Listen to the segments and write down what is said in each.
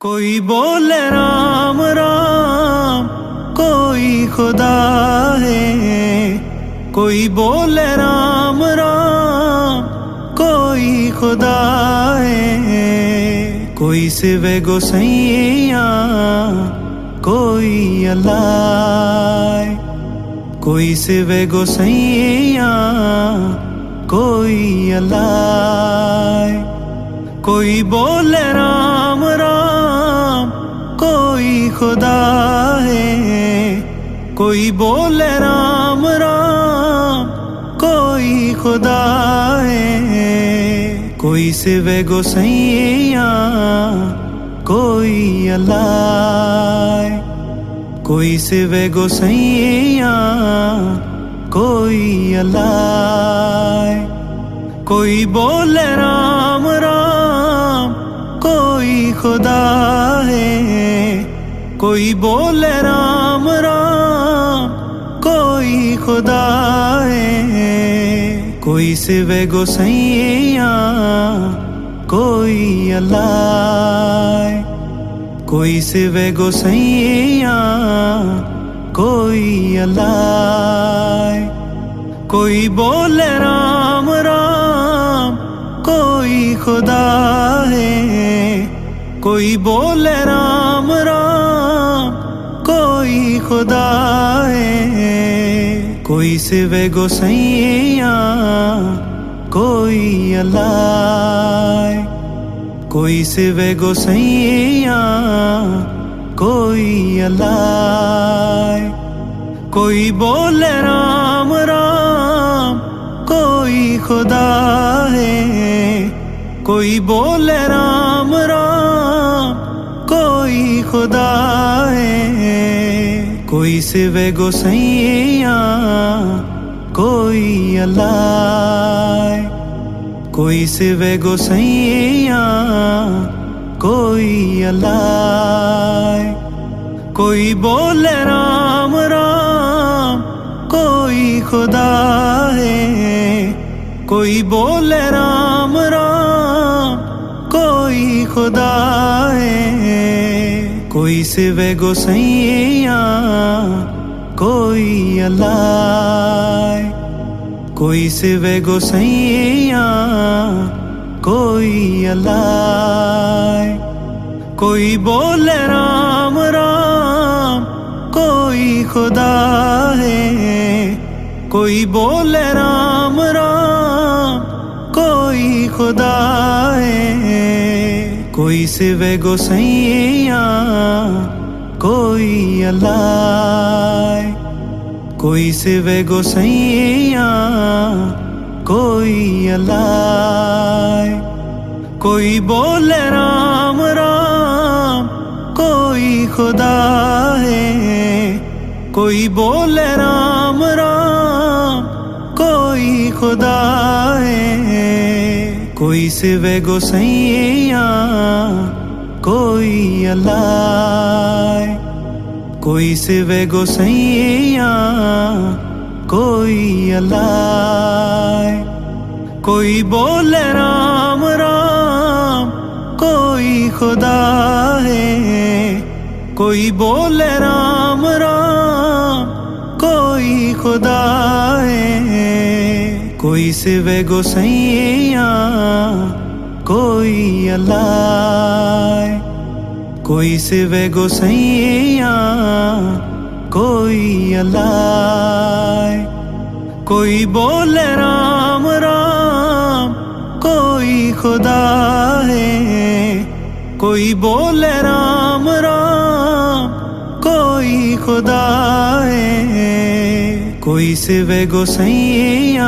کوئی بولے رام رام کوئی خدا ہے، کوئی بولے رام رام کوئی خدا ہے، کوئی سوے گوسیاں کوئی اللہ، کوئی سوے گوسیاں کوئی اللہ، کوئی بولے رام رام کوئی خدا ہے، کوئی بولے رام رام کوئی خدا ہے، کوئی سوے گوسیاں کوئی اللہ، کوئی سوے گوسیاں کوئی اللہ، کوئی بولے رام رام کوئی خدا ہے، کوئی بولے رام رام کوئی خدا ہے، کوئی سوے گوسیاں کوئی اللہ، کوئی سوے گوسیاں کوئی اللہ، کوئی بولے رام رام کوئی خدا ہے، کوئی بولے رام رام کوئی خدا ہے، کوئی سوے گوسیاں کوئی اللہ، کوئی سوے گوسیاں کوئی اللہ، کوئی بولے رام رام کوئی خدا ہے، کوئی بولے رام رام کوئی خدا ہے، کوئی سوے گوسیاں کوئی اللہ، کوئی سوے گوسیاں کوئی اللہ، کوئی بولے رام رام کوئی خدا ہے، کوئی بولے رام رام کوئی خدا ہے، کوئی سوے گوسیاں کوئی اللہ، کوئی سوے گوسیاں کوئی اللہ، کوئی بولے رام رام کوئی خدا ہے، کوئی بولے رام رام کوئی خدا ہے، کوئی سوے گوسیاں کوئی اللہ، کوئی سوے گوسیاں کوئی اللہ، کوئی بولے رام رام کوئی خدا ہے، کوئی بولے رام رام کوئی خدا ہے، کوئی سوے گوسیاں کوئی اللہ، کوئی سوے گوسیاں کوئی اللہ، کوئی بولے رام رام کوئی خدا ہے، کوئی بولے رام رام کوئی خدا ہے، کوئی سوے گوسیاں کوئی اللہ، کوئی سوے گوسیاں کوئی اللہ، کوئی بولے رام رام کوئی خدا ہے، کوئی بولے رام رام کوئی خدا ہے، کوئی سوے گوسیاں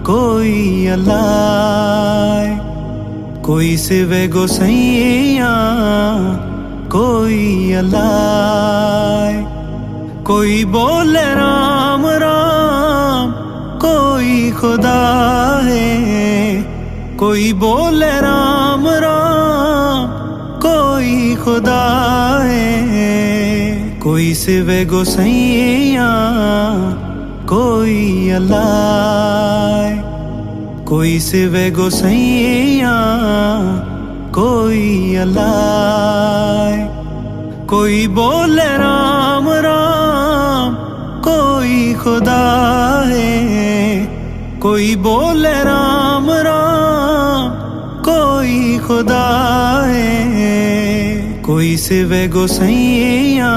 کوئی اللہ، کوئی سوے گوسیاں کوئی اللہ، کوئی بولے رام رام کوئی خدا ہے، کوئی بولے رام رام کوئی خدا ہے، کوئی سوے گوسیاں کوئی اللہ، کوئی سوے گوسیاں کوئی اللہ. کوئی بولے رام رام کوئی خدا ہے. کوئی بولے رام رام کوئی خدا ہے. کوئی سوے گوسیاں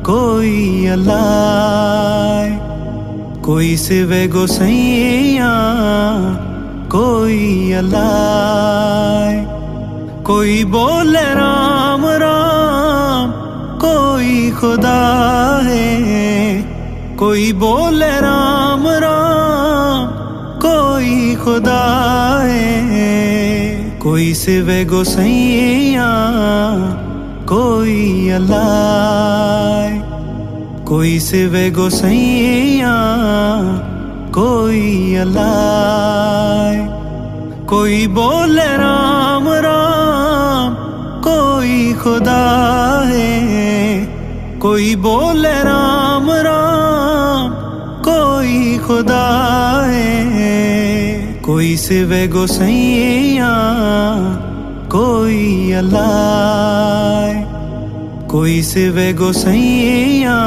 کوئی اللہ. کوئی سوے گوسیاں کوئی اللہ. کوئی بولے رام رام کوئی خدا ہے. کوئی بولے رام رام کوئی خدا ہے. کوئی سوے گوسیاں کوئی اللہ. کوئی سوے گوسیاں کوئی اللہ. کوئی بولے رام رام کوئی خدا ہے. کوئی بولے رام رام کوئی خدا ہے. کوئی سوے گوسیاں کوئی اللہ. کوئی سوے گوسیاں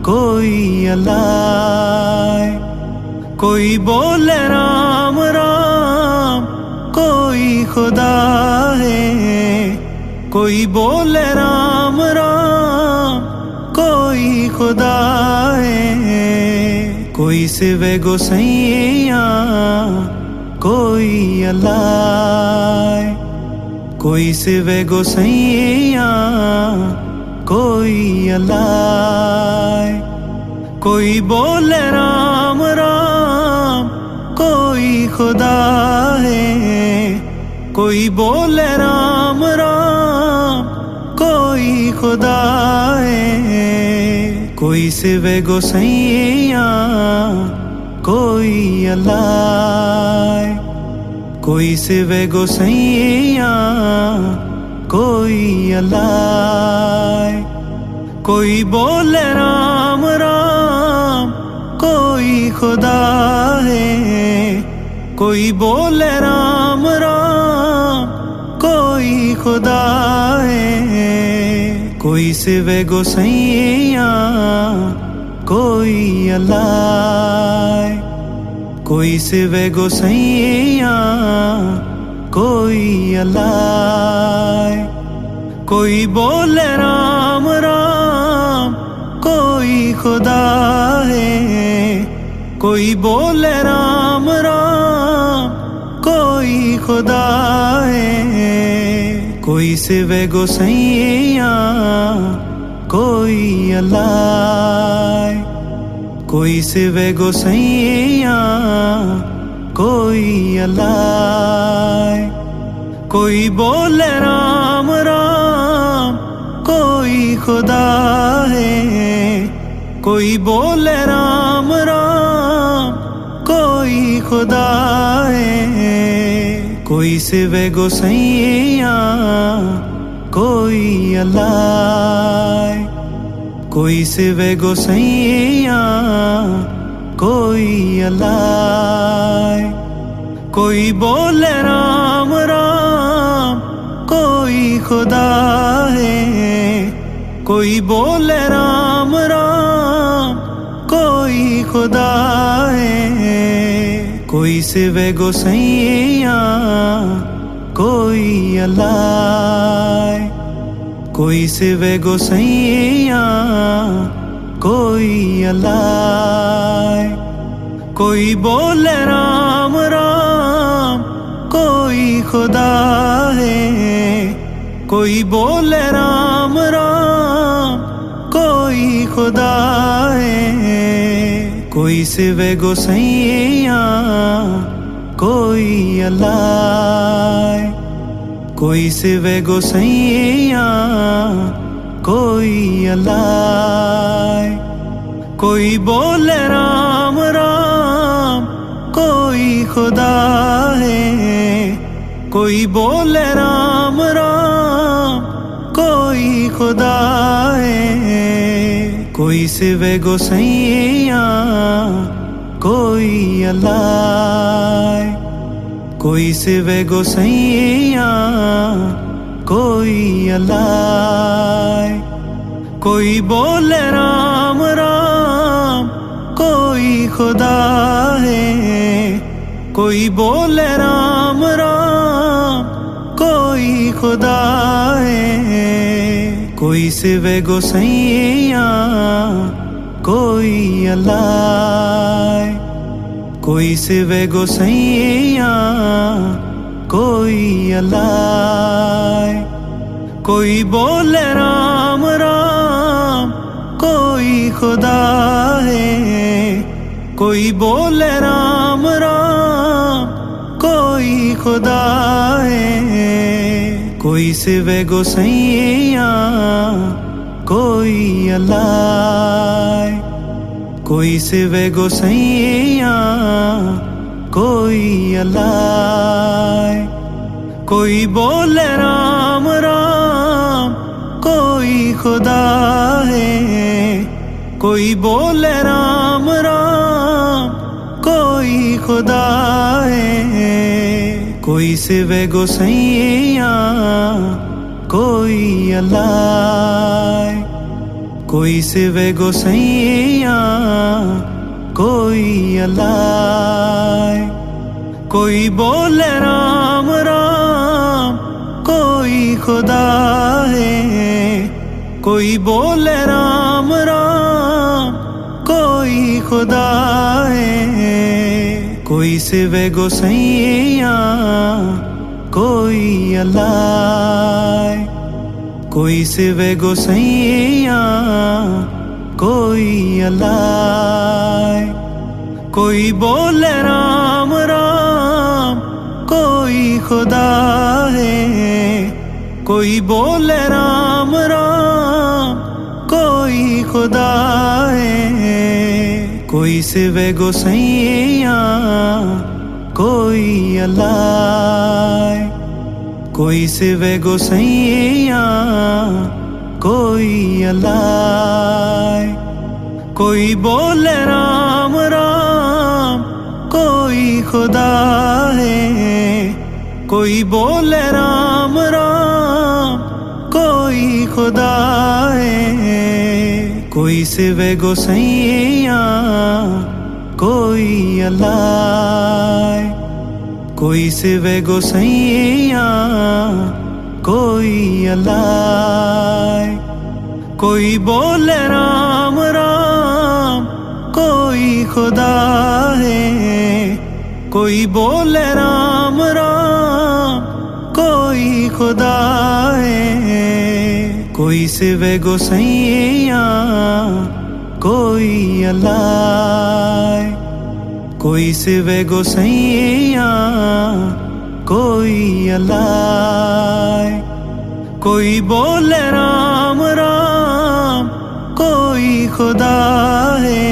کوئی اللہ. کوئی بولے رام رام کوئی خدا ہے. کوئی بولے رام رام کوئی خدا ہے. کوئی سوے گوسیاں کوئی اللہ. کوئی سوے گوسیاں کوئی اللہ. کوئی بولے رام رام کوئی خدا ہے. کوئی بولے رام رام کوئی خدا ہے. کوئی سوے گوسیاں کوئی اللہ. کوئی سوے گوسیاں کوئی اللہ. کوئی بولے رام رام کوئی خدا ہے. کوئی بولے رام رام کوئی خدا ہے. کوئی سوے گوسیاں کوئی اللہ. کوئی سوے گوسیاں کوئی اللہ. کوئی بولے رام رام کوئی خدا ہے. کوئی بولے رام رام کوئی خدا ہے. کوئی سوے گوسیاں کوئی اللہ. کوئی سوے گوسیاں کوئی اللہ. کوئی بولے رام رام کوئی خدا ہے. کوئی بولے رام رام کوئی خدا ہے. کوئی سوے گوسیاں کوئی اللہ. کوئی سوے گوسیاں کوئی اللہ. کوئی بولے رام رام کوئی خدا ہے. کوئی بولے رام رام کوئی خدا ہے. کوئی سوے گوسیاں کوئی اللہ. کوئی سوے گوسیاں کوئی اللہ. کوئی بولے رام رام کوئی خدا ہے. کوئی بولے رام رام کوئی خدا ہے. کوئی سوے گوسیاں کوئی اللہ. کوئی سوے گوسیاں کوئی اللہ. کوئی بولے رام رام کوئی خدا ہے. کوئی بولے رام رام کوئی خدا ہے. کوئی سوے گوسیاں کوئی اللہ. کوئی سوے گوسیاں کوئی اللہ، کوئی بولے رام رام کوئی خدا ہے، کوئی بولے رام رام کوئی خدا ہے، کوئی سوے گوسیاں کوئی اللہ، کوئی سوے گوسیاں کوئی اللہ، کوئی بولے رام رام کوئی خدا ہے، کوئی بولے رام رام کوئی خدا ہے، کوئی سوے گوسیاں کوئی اللہ، کوئی سوے گوسیاں کوئی اللہ، کوئی بولے رام رام کوئی خدا ہے، کوئی بولے رام رام کوئی خدا ہے، کوئی سوے گوسیاں کوئی اللہ، کوئی سوے گوسیاں کوئی اللہ، کوئی بولے رام رام کوئی خدا ہے، کوئی بولے رام رام کوئی خدا ہے، کوئی سوے گوسیاں کوئی اللہ، کوئی سوے گوسیاں کوئی اللہ، کوئی بولے رام رام کوئی خدا ہے، کوئی بولے رام رام کوئی خدا ہے، کوئی سوے گوسیاں کوئی اللہ، کوئی سوے گوسیاں کوئی اللہ، کوئی بولے رام رام کوئی خدا ہے، کوئی بولے رام رام کوئی خدا ہے، کوئی سوے گوسیاں کوئی اللہ، کوئی سوے گوسیاں کوئی اللہ، کوئی بولے رام رام کوئی خدا ہے، کوئی بولے رام رام کوئی خدا ہے، کوئی سوے گوسیاں کوئی اللہ، کوئی سوے گوسیاں کوئی اللہ، کوئی بولے رام رام کوئی خدا ہے،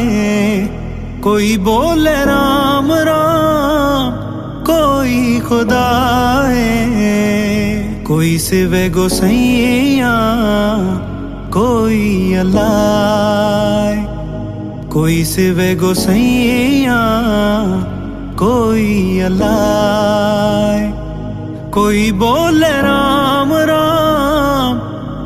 کوئی بولے رام رام کوئی خدا ہے، کوئی سوے گوسیاں کوئی اللہ، کوئی سوے گوسیاں کوئی اللہ، کوئی بولے رام رام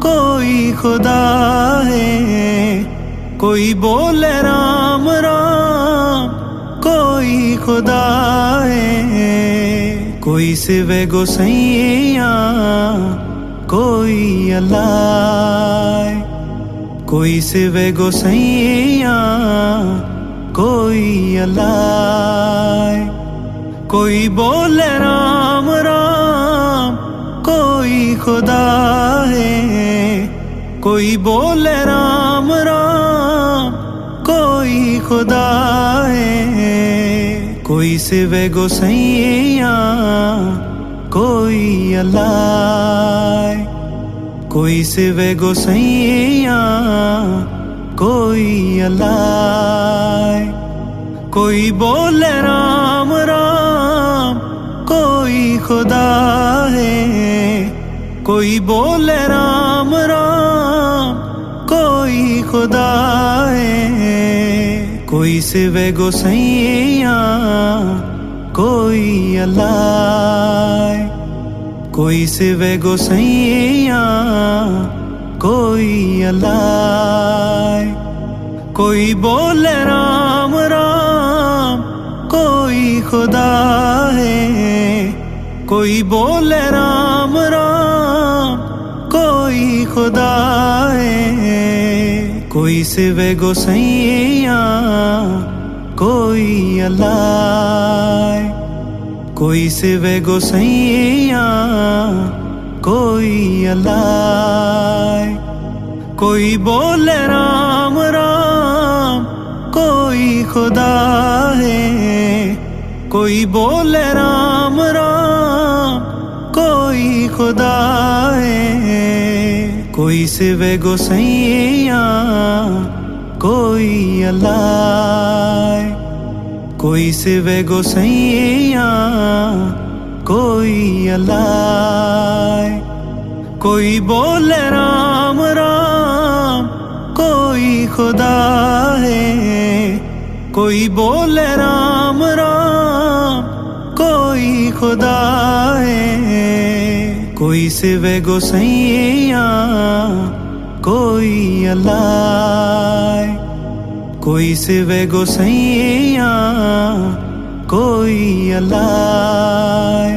کوئی خدا ہے، کوئی بولے رام رام کوئی خدا ہے، کوئی سوے گوسیاں کوئی اللہ، کوئی سوے گوسیاں کوئی اللہ، کوئی بولے رام رام کوئی خدا ہے، کوئی بولے رام رام کوئی خدا ہے، کوئی سوے گوسیاں کوئی اللہ، کوئی سوے گوسیاں کوئی اللہ، کوئی بولے رام رام کوئی خدا ہے، کوئی بولے رام رام کوئی خدا ہے، کوئی سوے گوسیاں کوئی اللہ، کوئی سوے گوسیاں کوئی اللہ، کوئی بولے رام رام کوئی خدا ہے، کوئی بولے رام رام کوئی خدا ہے، کوئی سوے گوسیاں کوئی اللہ، کوئی سوے گوسیاں کوئی اللہ، کوئی بولے رام رام کوئی خدا ہے، کوئی بولے رام رام کوئی خدا ہے، کوئی سوے گوسیاں کوئی اللہ، کوئی سوے گوسیاں کوئی اللہ، کوئی بولے رام رام کوئی خدا ہے، کوئی بولے رام رام کوئی خدا ہے، کوئی سوے گوسیاں کوئی اللہ، کوئی سوے گوسیاں کوئی اللہ،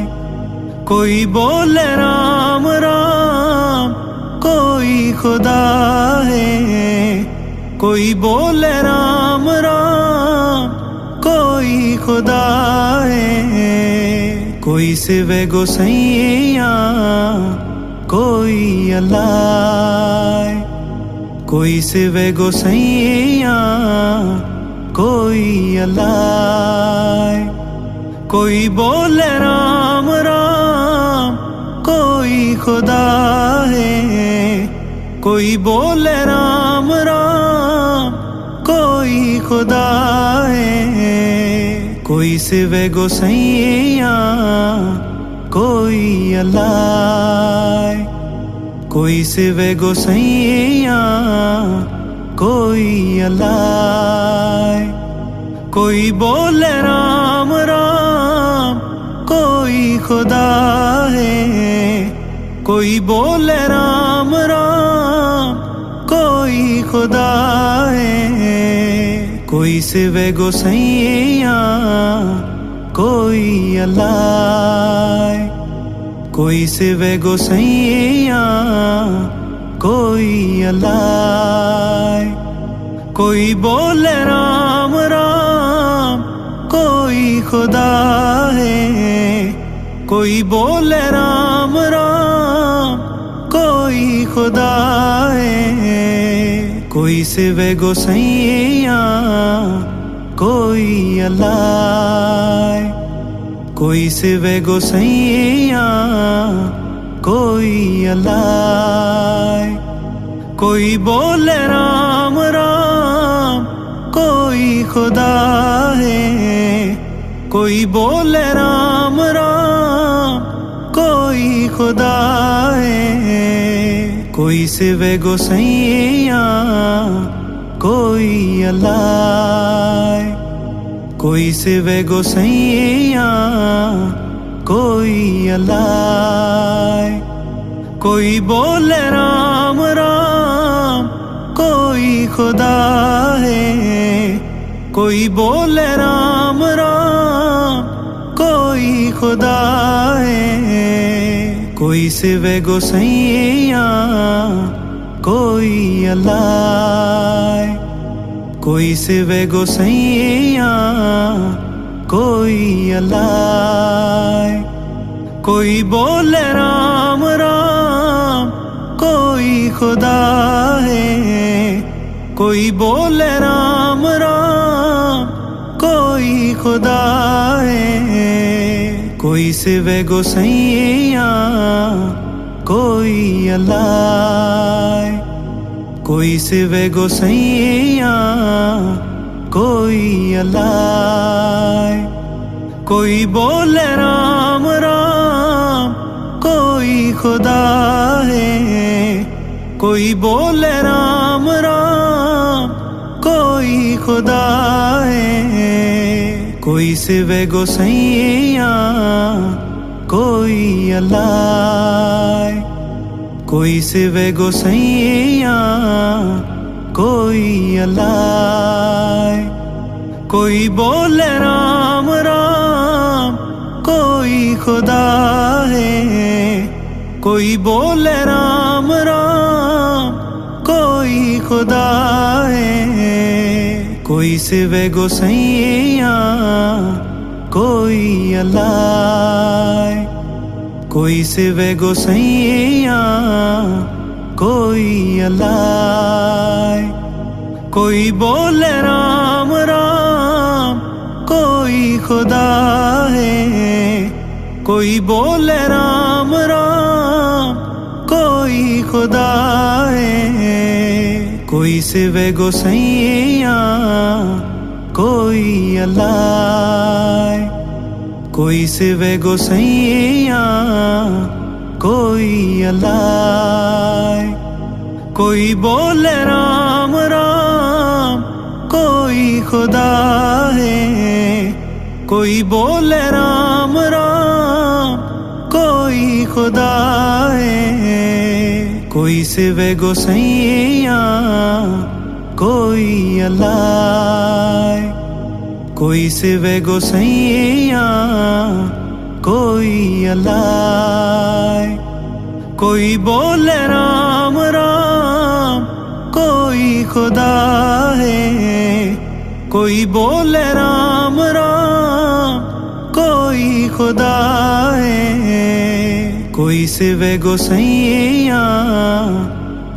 کوئی بولے رام رام کوئی خدا ہے، کوئی بولے رام رام کوئی خدا ہے، کوئی سوے گوسیاں کوئی اللہ، کوئی سوے گوسیاں کوئی اللہ، کوئی بولے رام رام کوئی خدا ہے، کوئی بولے رام رام کوئی خدا ہے، کوئی سوے گوسیاں کوئی اللہ، کوئی سوے گوسیاں کوئی اللہ، کوئی بولے رام رام کوئی خدا ہے، کوئی بولے رام رام کوئی خدا ہے، کوئی سوے گوسیاں کوئی اللہ، کوئی سوے گوسیاں کوئی اللہ، کوئی بولے رام رام کوئی خدا ہے، کوئی بولے رام رام کوئی خدا ہے، کوئی سوے گوسیاں کوئی اللہ، کوئی سوے گوسیاں کوئی اللہ، کوئی بولے رام رام کوئی خدا ہے، کوئی بولے رام رام کوئی خدا ہے، کوئی سوے گوسیاں کوئی اللہ، کوئی سوے گوسیاں کوئی اللہ، کوئی بولے رام رام کوئی خدا ہے، کوئی بولے رام رام کوئی خدا ہے، کوئی سوے گوسیاں کوئی اللہ، کوئی سوے گوسیاں کوئی اللہ، کوئی بولے رام رام کوئی خدا ہے، کوئی بولے رام رام کوئی خدا ہے، کوئی سوے گوسیاں کوئی اللہ، کوئی سوے گوسیاں کوئی اللہ، کوئی بولے رام رام کوئی خدا ہے، کوئی بولے رام رام کوئی خدا ہے، کوئی سوے گوسیاں کوئی اللہ، کوئی سوے گوسیاں کوئی اللہ، کوئی بولے رام رام کوئی خدا ہے، کوئی بولے رام رام کوئی خدا ہے، کوئی سوے گوسیاں کوئی اللہ، کوئی سوے گوسیاں کوئی اللہ، کوئی بولے رام رام کوئی خدا ہے، کوئی بولے رام رام کوئی خدا ہے، کوئی سوے گوسیاں کوئی اللہ، کوئی سوے گوسیاں کوئی اللہ، کوئی بولے رام رام کوئی خدا ہے، کوئی بولے رام رام کوئی خدا ہے، کوئی سوے گوسیاں کوئی اللہ، کوئی سوے گوسیاں کوئی اللہ، کوئی بولے رام رام کوئی خدا ہے، کوئی بولے رام رام کوئی خدا ہے، کوئی سوے گوسیاں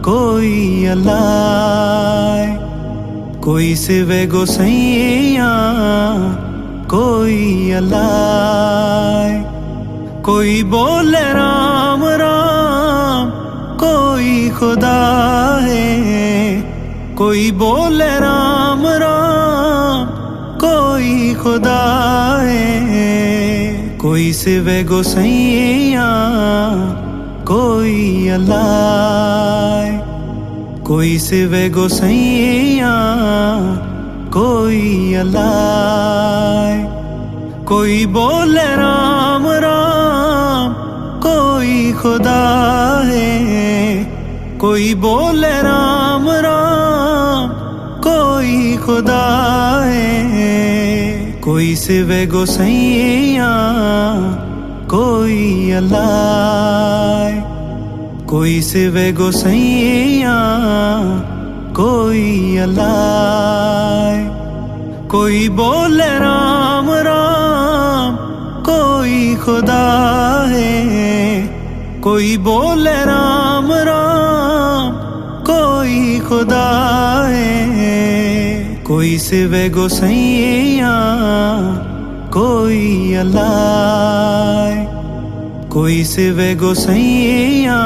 کوئی اللہ، کوئی سوے گوسیاں کوئی اللہ، کوئی بولے رام رام کوئی خدا ہے، کوئی بولے رام رام کوئی خدا ہے، کوئی سوے گوسیاں کوئی اللہ، کوئی سوے گوسیاں کوئی اللہ، کوئی بولے رام رام کوئی خدا ہے، کوئی بولے رام رام کوئی خدا ہے، کوئی سوے گوسیاں کوئی اللہ، کوئی سوے گوسیاں کوئی اللہ، کوئی بولے رام رام کوئی خدا ہے، کوئی بولے رام رام کوئی خدا ہے، کوئی سوے گوسیاں کوئی اللہ، کوئی سوے گوسیاں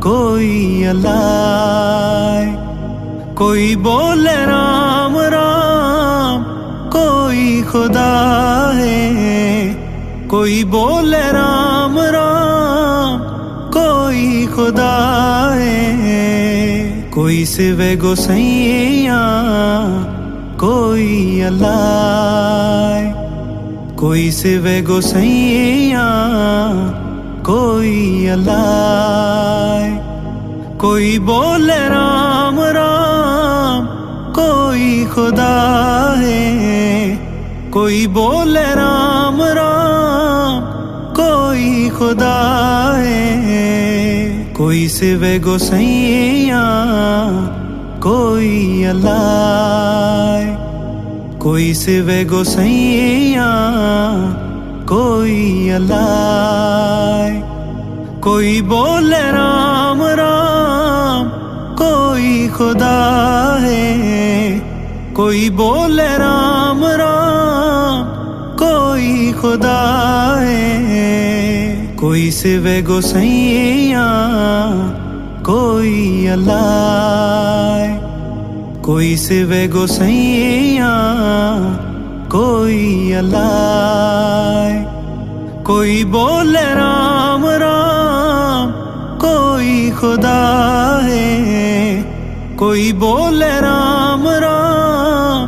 کوئی اللہ، کوئی بولے رام رام کوئی خدا ہے، کوئی بولے رام رام کوئی خدا ہے، کوئی سوے گوسیاں کوئی اللہ، کوئی سوے گوسیاں کوئی اللہ، کوئی بولے رام رام کوئی خدا ہے، کوئی بولے رام رام کوئی خدا ہے، کوئی سوے گوسیاں کوئی اللہ، کوئی سوے گوسیاں کوئی اللہ، کوئی بولے رام رام کوئی خدا ہے، کوئی بولے رام رام کوئی خدا ہے، کوئی سوے گوسیاں کوئی اللہ، کوئی سوے گوسیاں کوئی اللہ، کوئی بولے رام رام کوئی خدا ہے، کوئی بولے رام رام